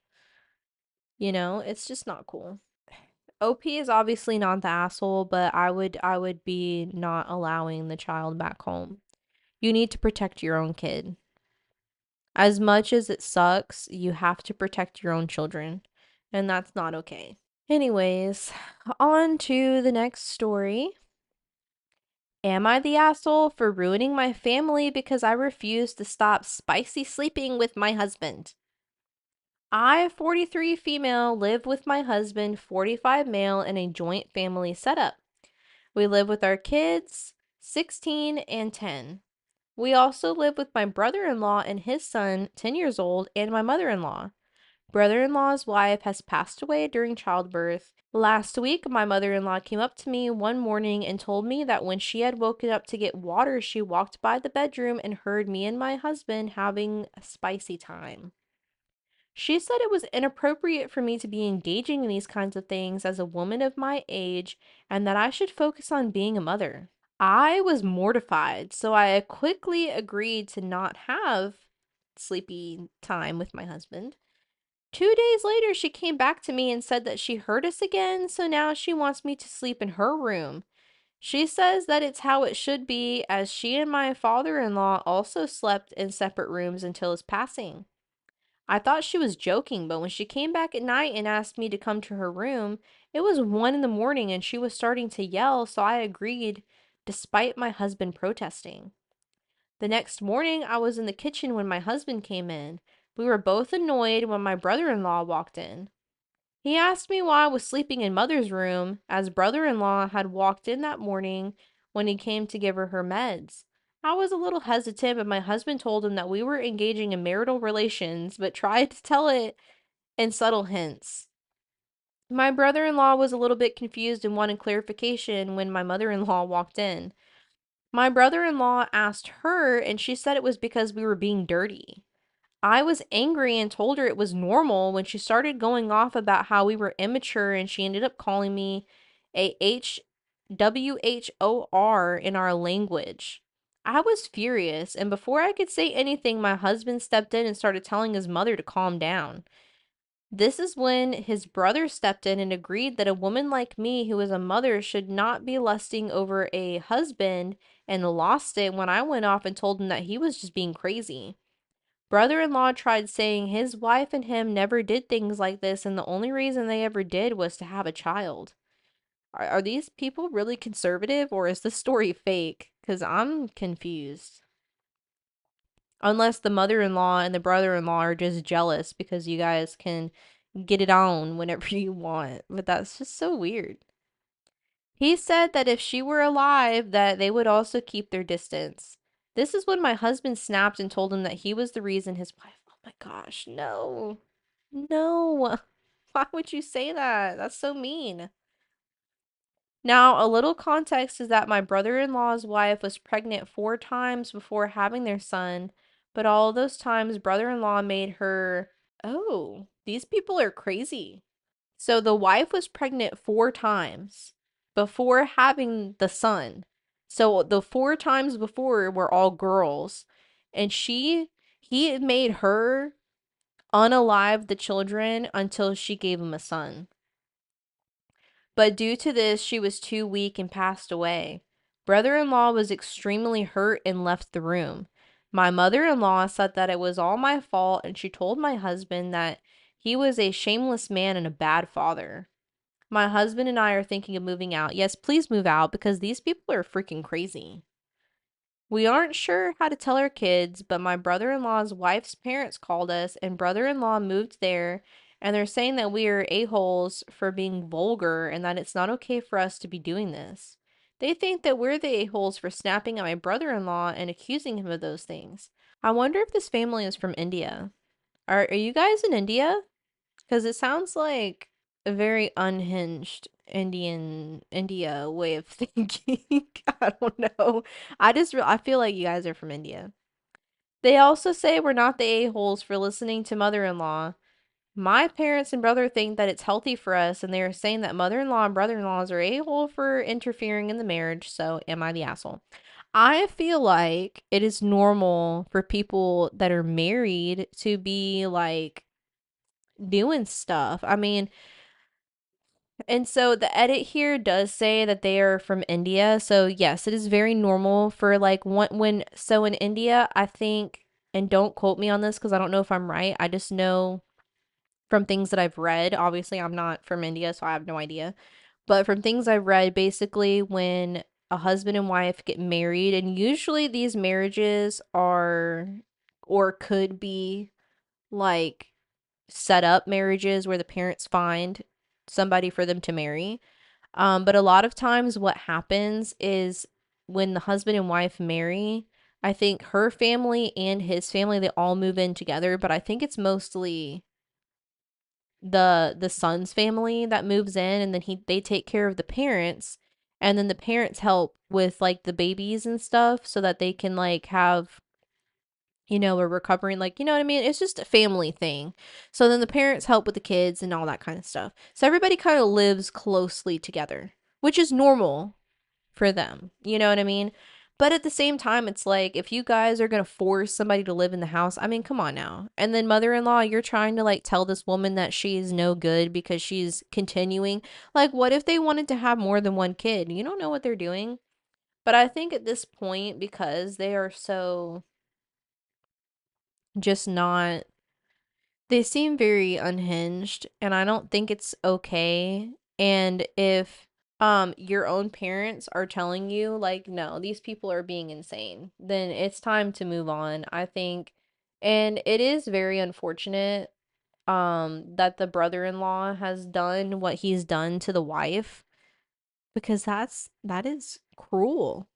It's just not cool. OP is obviously not the asshole, but I would be not allowing the child back home. You need to protect your own kid. As much as it sucks, you have to protect your own children, and that's not okay. Anyways, on to the next story. Am I the asshole for ruining my family because I refuse to stop spicy sleeping with my husband? I, 43 female, live with my husband, 45 male, in a joint family setup. We live with our kids, 16 and 10. We also live with my brother-in-law and his son, 10 years old, and my mother-in-law. Brother-in-law's wife has passed away during childbirth. Last week, my mother-in-law came up to me one morning and told me that when she had woken up to get water, she walked by the bedroom and heard me and my husband having a spicy time. She said it was inappropriate for me to be engaging in these kinds of things as a woman of my age and that I should focus on being a mother. I was mortified, so I quickly agreed to not have sleepy time with my husband. 2 days later, she came back to me and said that she heard us again, so now she wants me to sleep in her room. She says that it's how it should be, as she and my father in law also slept in separate rooms until his passing. I thought she was joking, but when she came back at night and asked me to come to her room, it was 1 in the morning and she was starting to yell, so I agreed, despite my husband protesting. The next morning, I was in the kitchen when my husband came in. We were both annoyed when my brother in law walked in. He asked me why I was sleeping in mother's room, as brother in law had walked in that morning when he came to give her meds. I was a little hesitant, but my husband told him that we were engaging in marital relations, but tried to tell it in subtle hints. My brother in law was a little bit confused and wanted clarification when my mother in law walked in. My brother in law asked her, and she said it was because we were being dirty. I was angry and told her it was normal when she started going off about how we were immature, and she ended up calling me a WHOR in our language. I was furious, and before I could say anything, my husband stepped in and started telling his mother to calm down. This is when his brother stepped in and agreed that a woman like me, who is a mother, should not be lusting over a husband, and lost it when I went off and told him that he was just being crazy. Brother in law tried saying his wife and him never did things like this, and the only reason they ever did was to have a child. Are these people really conservative, or is this story fake? Because I'm confused. Unless the mother in law and the brother in law are just jealous because you guys can get it on whenever you want. But that's just so weird. He said that if she were alive, that they would also keep their distance. This is when my husband snapped and told him that he was the reason his wife. Oh my gosh, no. No. Why would you say that? That's so mean. Now, a little context is that my brother in law's wife was pregnant 4 times before having their son, but all those times, brother in law made her. Oh, these people are crazy. So the wife was pregnant 4 times before having the son. So the 4 times before were all girls. And he made her unalive the children until she gave him a son. But due to this, she was too weak and passed away. Brother in law was extremely hurt and left the room. My mother in law said that it was all my fault, and she told my husband that he was a shameless man and a bad father. My husband and I are thinking of moving out. Yes, please move out because these people are freaking crazy. We aren't sure how to tell our kids, but my brother in law's wife's parents called us, and brother in law moved there, and they're saying that we are a-holes for being vulgar and that it's not okay for us to be doing this. They think that we're the a-holes for snapping at my brother in law and accusing him of those things. I wonder if this family is from India. Are you guys in India? Because it sounds like a very unhinged India way of thinking. I don't know. I feel like you guys are from India. They also say we're not the a-holes for listening to mother-in-law. My parents and brother think that it's healthy for us, and they are saying that mother-in-law and brother-in-laws are a-hole for interfering in the marriage, so am I the asshole? I feel like it is normal for people that are married to be like doing stuff. I mean, and so the edit here does say that they are from India. So yes, it is very normal for like when so in India, I think, and don't quote me on this because I don't know if I'm right. I just know from things that I've read. Obviously, I'm not from India, so I have no idea. But from things I've read, basically when a husband and wife get married, and usually these marriages are or could be like set up marriages where the parents find somebody for them to marry. But a lot of times what happens is when the husband and wife marry, I think her family and his family, they all move in together, but I think it's mostly the son's family that moves in, and then they take care of the parents, and then the parents help with like the babies and stuff so that they can like have we're recovering, like, you know what I mean? It's just a family thing. So then the parents help with the kids and all that kind of stuff. So everybody kind of lives closely together, which is normal for them. You know what I mean? But at the same time, it's like, if you guys are going to force somebody to live in the house, I mean, come on now. And then mother-in-law, you're trying to like tell this woman that she's no good because she's continuing. Like, what if they wanted to have more than one kid? You don't know what they're doing. But I think at this point, because they are so just not, they seem very unhinged, and I don't think it's okay. And if your own parents are telling you like, no, these people are being insane, then it's time to move on, I think. And it is very unfortunate that the brother-in-law has done what he's done to the wife, because that is cruel.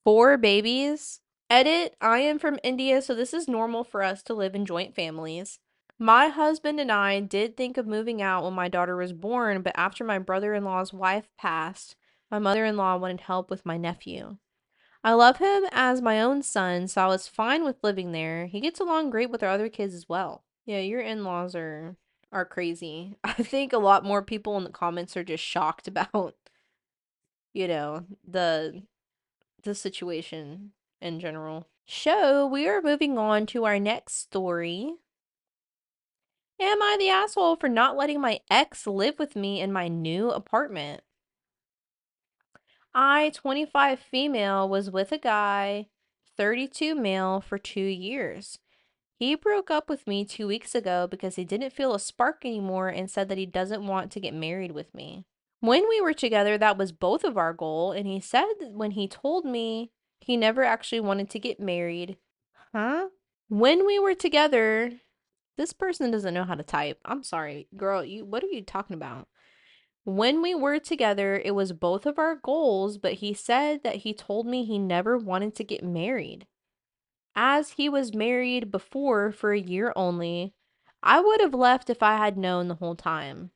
Four babies. Edit, I am from India, so this is normal for us to live in joint families. My husband and I did think of moving out when my daughter was born, but after my brother-in-law's wife passed, my mother-in-law wanted help with my nephew. I love him as my own son, so I was fine with living there. He gets along great with our other kids as well. Yeah, your in-laws are crazy. I think a lot more people in the comments are just shocked about, you know, the situation in general. So, we are moving on to our next story. Am I the asshole for not letting my ex live with me in my new apartment? I, 25 female, was with a guy, 32 male, for 2 years. He broke up with me 2 weeks ago because he didn't feel a spark anymore and said that he doesn't want to get married with me. When we were together, that was both of our goal, and he said that when he told me he never actually wanted to get married. Huh? When we were together, this person doesn't know how to type. I'm sorry, girl. What are you talking about? When we were together, it was both of our goals, but he said that he told me he never wanted to get married. As he was married before for a year only, I would have left if I had known the whole time.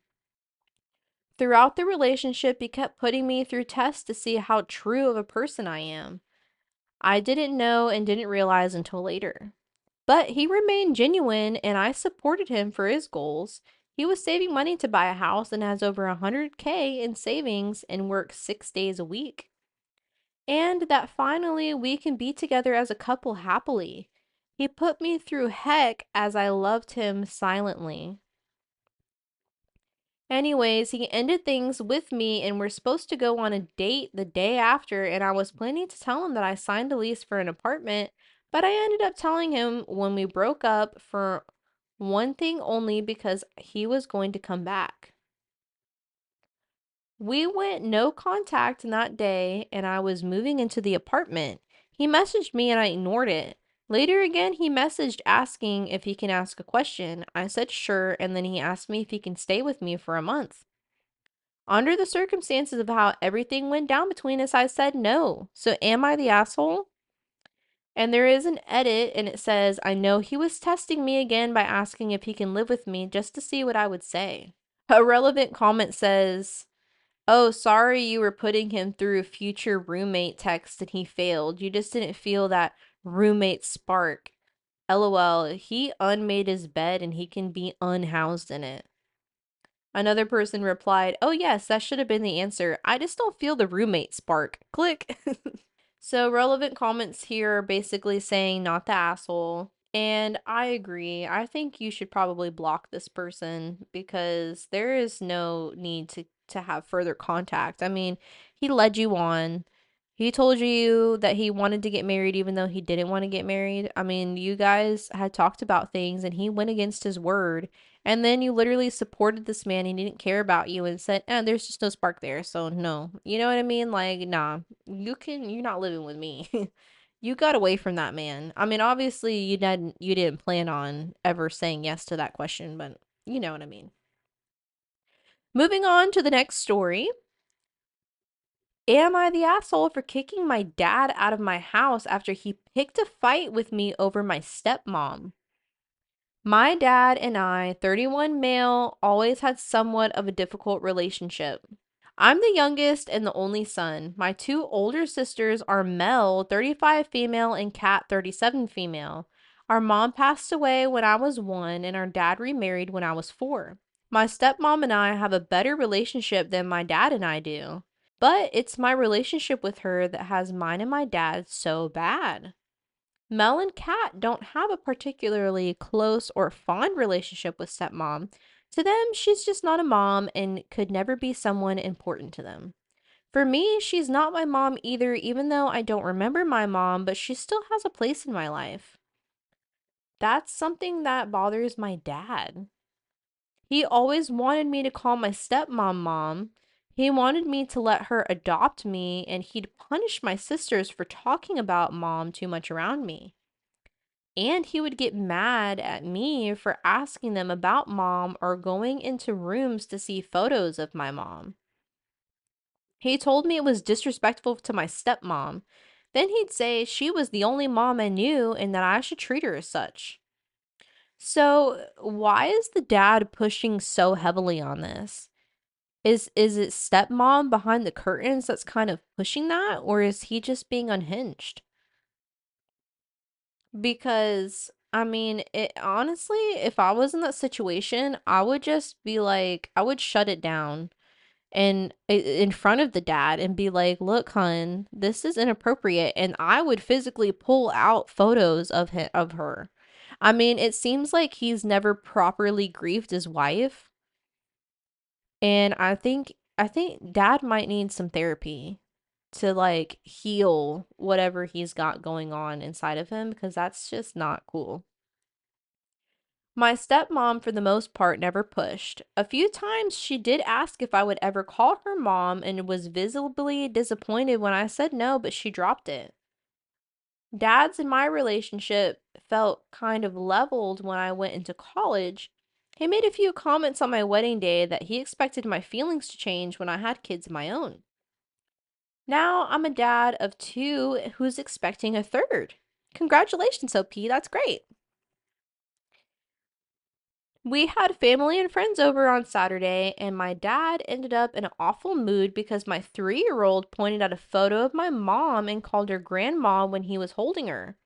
Throughout the relationship, he kept putting me through tests to see how true of a person I am. I didn't know and didn't realize until later. But he remained genuine and I supported him for his goals. He was saving money to buy a house and has over 100K in savings and works 6 days a week. And that finally we can be together as a couple happily. He put me through heck as I loved him silently. Anyways, he ended things with me and we're supposed to go on a date the day after, and I was planning to tell him that I signed a lease for an apartment, but I ended up telling him when we broke up for one thing only, because he was going to come back. We went no contact that day and I was moving into the apartment. He messaged me and I ignored it. Later again, he messaged asking if he can ask a question. I said sure, and then he asked me if he can stay with me for a month. Under the circumstances of how everything went down between us, I said no. So am I the asshole? And there is an edit and it says, I know he was testing me again by asking if he can live with me just to see what I would say. A relevant comment says, oh, sorry you were putting him through future roommate text and he failed. You just didn't feel that roommate spark. LOL, he unmade his bed and he can be unhoused in it. Another person replied, oh yes, that should have been the answer. I just don't feel the roommate spark. Click. So relevant comments here are basically saying not the asshole. And I agree. I think you should probably block this person because there is no need to have further contact. I mean, he led you on. He told you that he wanted to get married even though he didn't want to get married. I mean, you guys had talked about things and he went against his word. And then you literally supported this man. He didn't care about you and said, there's just no spark there. So no. You know what I mean? Like, nah, you're not living with me. You got away from that man. I mean, obviously you didn't plan on ever saying yes to that question, but you know what I mean. Moving on to the next story. Am I the asshole for kicking my dad out of my house after he picked a fight with me over my stepmom? My dad and I, 31 male, always had somewhat of a difficult relationship. I'm the youngest and the only son. My two older sisters are Mel, 35 female, and Kat, 37 female. Our mom passed away when I was 1, and our dad remarried when I was 4. My stepmom and I have a better relationship than my dad and I do. But it's my relationship with her that has mine and my dad so bad. Mel and Kat don't have a particularly close or fond relationship with stepmom. To them, she's just not a mom and could never be someone important to them. For me, she's not my mom either, even though I don't remember my mom, but she still has a place in my life. That's something that bothers my dad. He always wanted me to call my stepmom mom. He wanted me to let her adopt me, and he'd punish my sisters for talking about mom too much around me. And he would get mad at me for asking them about mom or going into rooms to see photos of my mom. He told me it was disrespectful to my stepmom. Then he'd say she was the only mom I knew and that I should treat her as such. So, why is the dad pushing so heavily on this? Is it stepmom behind the curtains that's kind of pushing that, or is he just being unhinged? Because I mean, it honestly, if I was in that situation, I would just be like, I would shut it down and in front of the dad and be like, "Look, hun, this is inappropriate." And I would physically pull out photos of her. I mean, it seems like he's never properly grieved his wife, and I think dad might need some therapy to like heal whatever he's got going on inside of him because that's just not cool. My stepmom, for the most part, never pushed. A few times she did ask if I would ever call her mom and was visibly disappointed when I said no, but she dropped it. Dad's and my relationship felt kind of leveled when I went into college. He made a few comments on my wedding day that he expected my feelings to change when I had kids of my own. Now I'm a dad of 2 who's expecting a third. Congratulations, OP, that's great. We had family and friends over on Saturday, and my dad ended up in an awful mood because my 3-year-old pointed at a photo of my mom and called her grandma when he was holding her.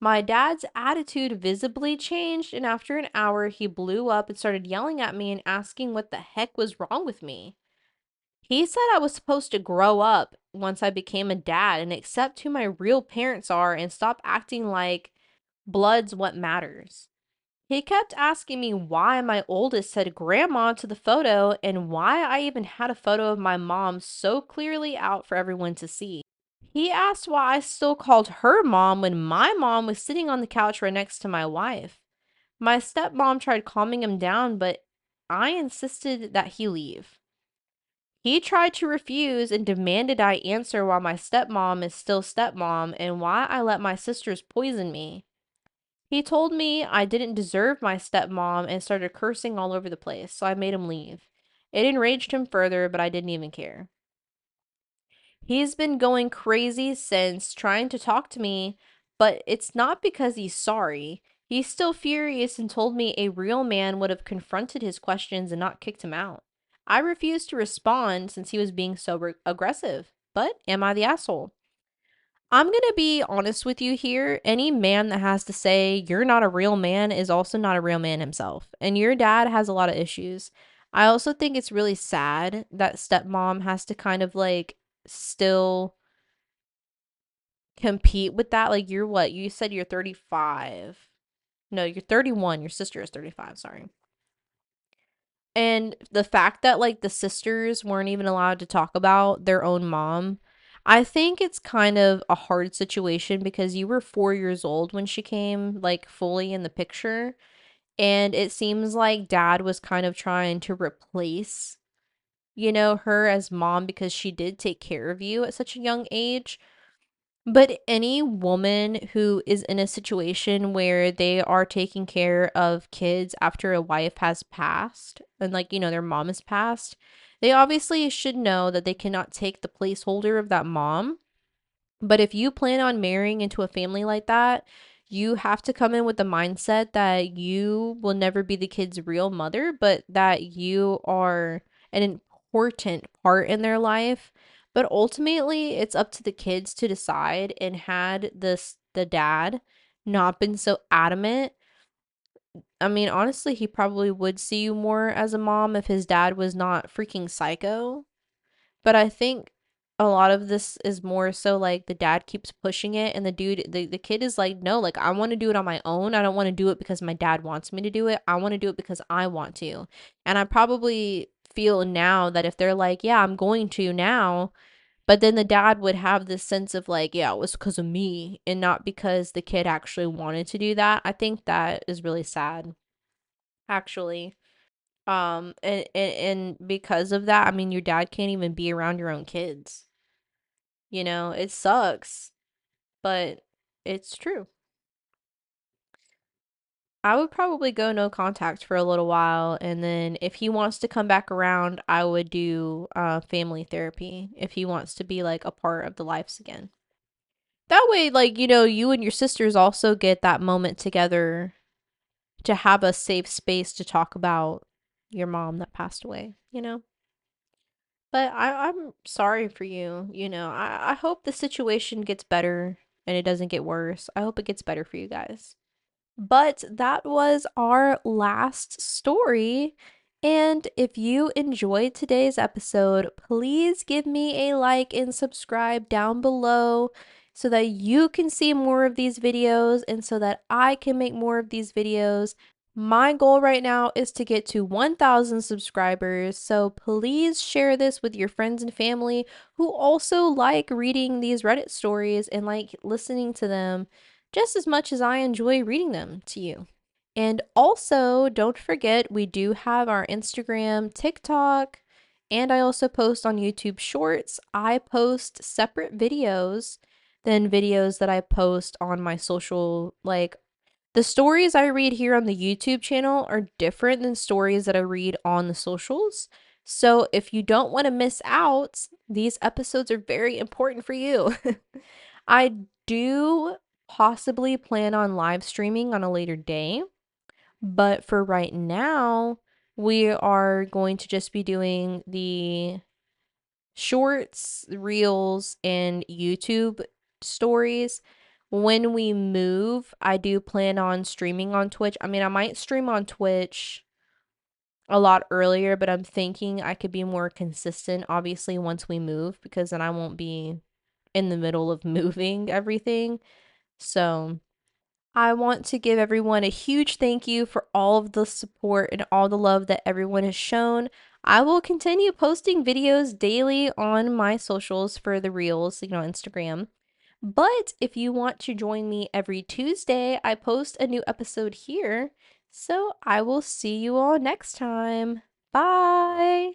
My dad's attitude visibly changed, and after an hour, he blew up and started yelling at me and asking what the heck was wrong with me. He said I was supposed to grow up once I became a dad and accept who my real parents are and stop acting like blood's what matters. He kept asking me why my oldest said grandma to the photo and why I even had a photo of my mom so clearly out for everyone to see. He asked why I still called her mom when my mom was sitting on the couch right next to my wife. My stepmom tried calming him down, but I insisted that he leave. He tried to refuse and demanded I answer why my stepmom is still stepmom and why I let my sisters poison me. He told me I didn't deserve my stepmom and started cursing all over the place, so I made him leave. It enraged him further, but I didn't even care. He's been going crazy since, trying to talk to me, but it's not because he's sorry. He's still furious and told me a real man would have confronted his questions and not kicked him out. I refused to respond since he was being so aggressive. But am I the asshole? I'm gonna be honest with you here. Any man that has to say you're not a real man is also not a real man himself. And your dad has a lot of issues. I also think it's really sad that stepmom has to kind of like still compete with that. Like, you're what? You said you're 35. No, you're 31. Your sister is 35. Sorry. And the fact that like the sisters weren't even allowed to talk about their own mom, I think it's kind of a hard situation because you were 4 years old when she came like fully in the picture. And it seems like dad was kind of trying to replace, her as mom because she did take care of you at such a young age. But any woman who is in a situation where they are taking care of kids after a wife has passed and like, their mom has passed, they obviously should know that they cannot take the placeholder of that mom. But if you plan on marrying into a family like that, you have to come in with the mindset that you will never be the kid's real mother, but that you are an important part in their life. But ultimately, it's up to the kids to decide. And had the dad not been so adamant, I mean, honestly, he probably would see you more as a mom if his dad was not freaking psycho. But I think a lot of this is more so like the dad keeps pushing it and the kid is like, no, like I want to do it on my own. I don't want to do it because my dad wants me to do it. I want to do it because I want to. And I probably feel now that if they're like, yeah, I'm going to now, but then the dad would have this sense of like, yeah, it was because of me and not because the kid actually wanted to do that. I think that is really sad, actually. And because of that, I mean, your dad can't even be around your own kids. It sucks, but it's true. I would probably go no contact for a little while, and then if he wants to come back around, I would do family therapy if he wants to be like a part of the lives again. That way, like, you and your sisters also get that moment together to have a safe space to talk about your mom that passed away. But I'm sorry for you. I hope the situation gets better and it doesn't get worse. I hope it gets better for you guys. But that was our last story. And if you enjoyed today's episode, please give me a like and subscribe down below so that you can see more of these videos and so that I can make more of these videos. My goal right now is to get to 1,000 subscribers, so please share this with your friends and family who also like reading these Reddit stories and like listening to them just as much as I enjoy reading them to you. And also, don't forget, we do have our Instagram, TikTok, and I also post on YouTube Shorts. I post separate videos than videos that I post on my social. Like, the stories I read here on the YouTube channel are different than stories that I read on the socials. So, if you don't want to miss out, these episodes are very important for you. I do possibly plan on live streaming on a later day, but for right now, we are going to just be doing the shorts, reels, and YouTube stories. When we move, I do plan on streaming on Twitch. I mean, I might stream on Twitch a lot earlier, but I'm thinking I could be more consistent, obviously, once we move, because then I won't be in the middle of moving everything. So I want to give everyone a huge thank you for all of the support and all the love that everyone has shown. I will continue posting videos daily on my socials for the reels, Instagram. But if you want to join me every Tuesday, I post a new episode here. So I will see you all next time. Bye.